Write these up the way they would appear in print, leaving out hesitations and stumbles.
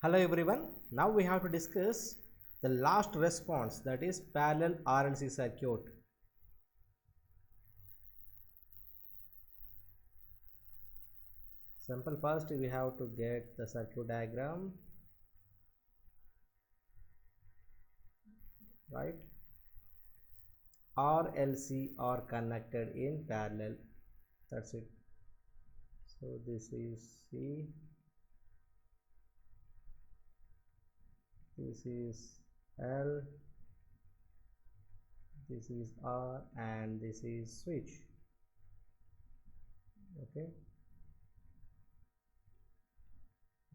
Hello everyone. Now we have to discuss the last response, that is parallel RLC circuit. Simple. First we have to get the circuit diagram, right? RLC are connected in parallel. That's it. So this is C, this is L, this is R, and this is switch. Okay,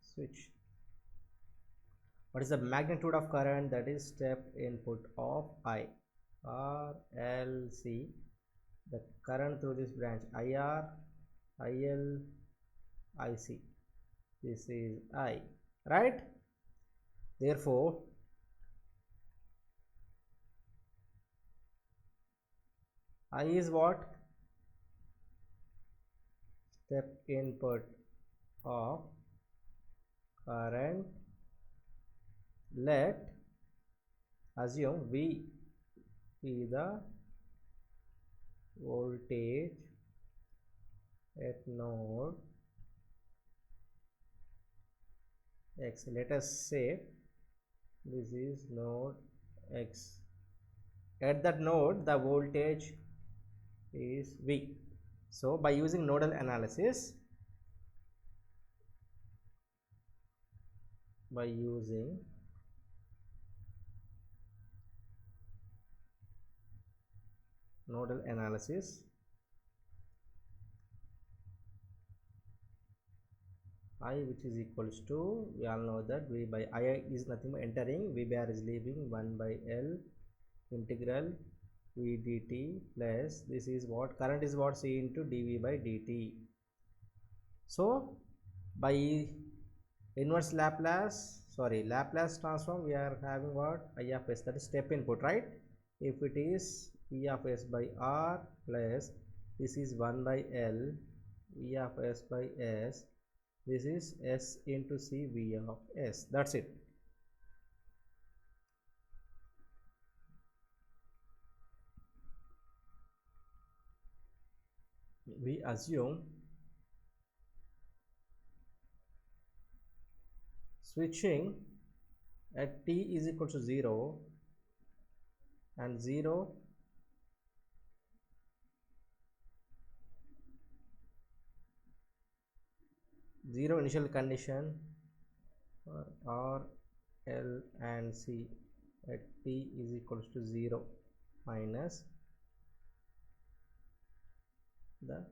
switch. What is the magnitude of current? That is step input of I. RLC, the current through this branch IR, IL, IC. This is I, right? Therefore, I is what? Step input of current. Let assume V is the voltage at node X. Let us say this is node X. At that node the voltage is V. So by using nodal analysis, I, which is equals to, we all know that V by I is nothing but entering, V bar is leaving, 1 by L integral V dt plus this is what? Current is what? C into dV by dt. So by inverse Laplace transform, we are having what? I of s, that is step input, right? If it is V of s by R plus this is 1 by L V of s by s, this is s into C V of s. That's it. We assume switching at t is equal to 0 and 0 initial condition for R, L and C at t is equals to 0 minus the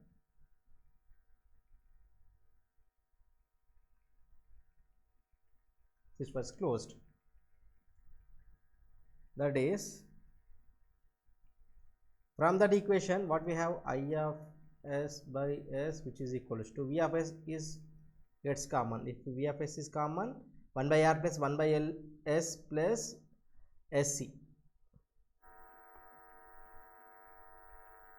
this was closed. That is, from that equation what we have? I of s by s, which is equals to V of s is gets common. If V of s is common, 1 by R plus 1 by L s plus SC,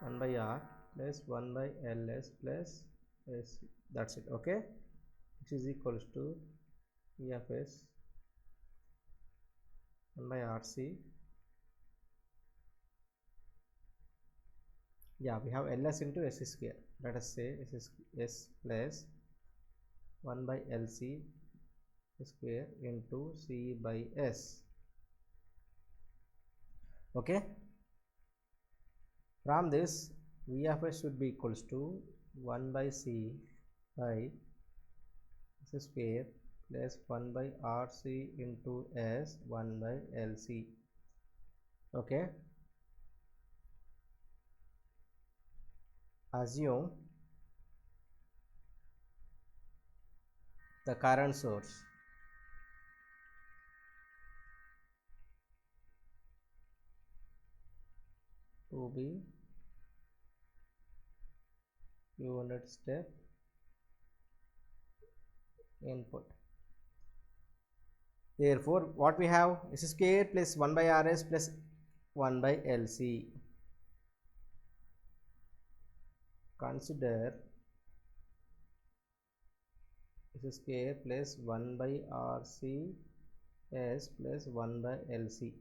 1 by R plus 1 by LS plus SC. That's it. Okay, which is equals to V of s 1 by RC. Yeah, we have LS into S square. Let us say S plus 1 by LC square into C by S. Okay, from this V of s should be equals to 1 by C by S square plus 1 by RC into S 1 by LC. Okay, assume the current source to be unit step input. Therefore, what we have? S square plus 1 by RS plus 1 by LC. Consider S S square plus 1 by RC S plus 1 by LC.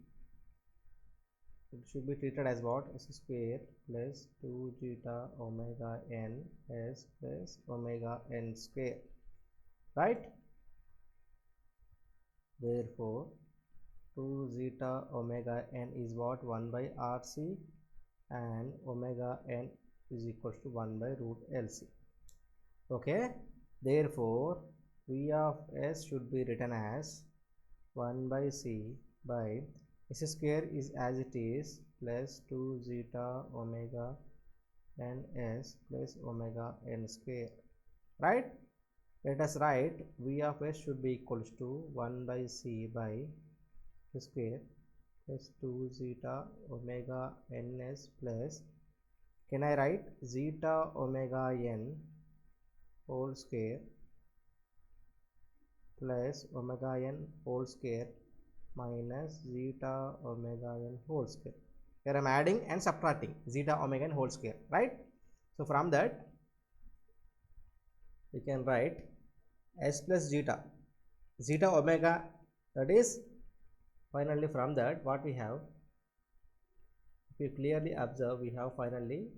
It should be treated as what? S square plus 2 zeta omega n S plus omega n square, right? Therefore 2 zeta omega n is what? 1 by RC, and omega n is equals to 1 by root LC. Okay, therefore V of S should be written as 1 by C by S square is as it is plus 2 zeta omega n S plus omega n square, right? Let us write V of S should be equals to 1 by C by S square plus 2 zeta omega ns plus, can I write zeta omega n whole square plus omega n whole square minus zeta omega n whole square. Here I am adding and subtracting zeta omega n whole square, right? So from that we can write S plus zeta omega, that is, finally from that what we have, if you clearly observe, we have finally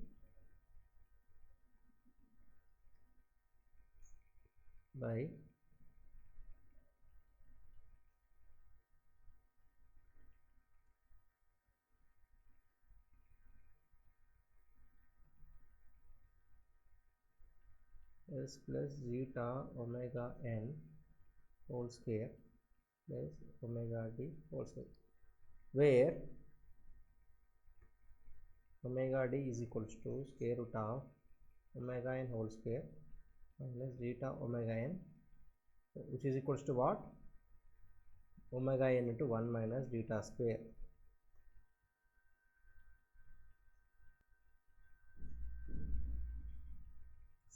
by S plus zeta omega n whole square plus omega d whole square, where omega d is equals to square root of omega n whole square minus zeta omega n, which is equals to what? Omega n into 1 minus zeta square.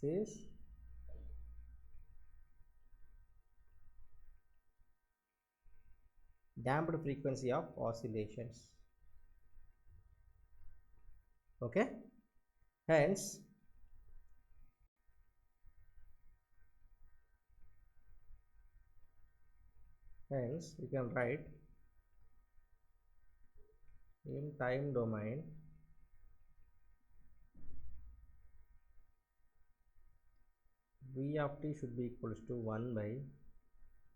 This is damped frequency of oscillations. Okay, hence you can write in time domain V of t should be equals to 1 by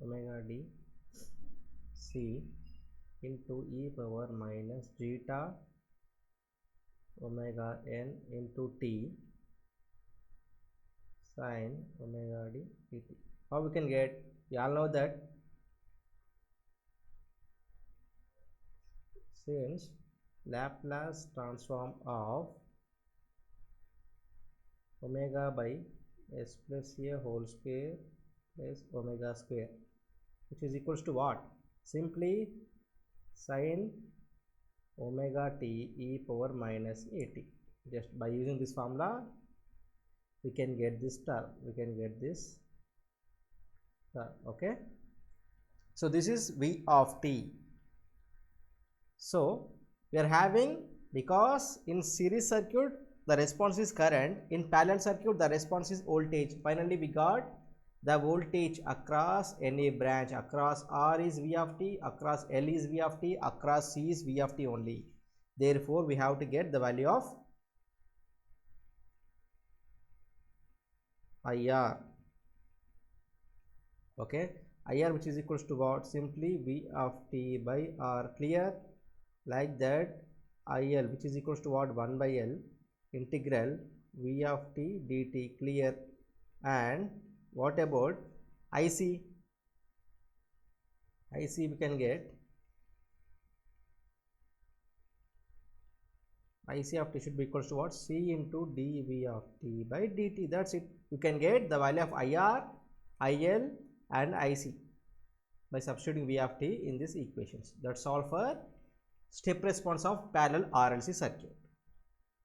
omega d C into e power minus zeta omega n into t sin omega d dt. How we can get? We all know that since Laplace transform of omega by s plus a whole square plus omega square, which is equals to what? Simply sin omega t e power minus at. Just by using this formula we can get this term, okay? So this is V of t. So we are having, because in series circuit the response is current, in parallel circuit the response is voltage. Finally we got the voltage across any branch, across R is V of t, across L is V of t, across C is V of t only. Therefore we have to get the value of IR. Okay, IR, which is equals to what? Simply V of t by R. Clear? Like that, IL, which is equals to what? 1 by L integral V of t dt. Clear? And what about IC? IC we can get IC of t should be equals to what? C into dV of t by dt. That's it. You can get the value of IR, IL and IC by substituting V of t in these equations. That's all for step response of parallel RLC circuit.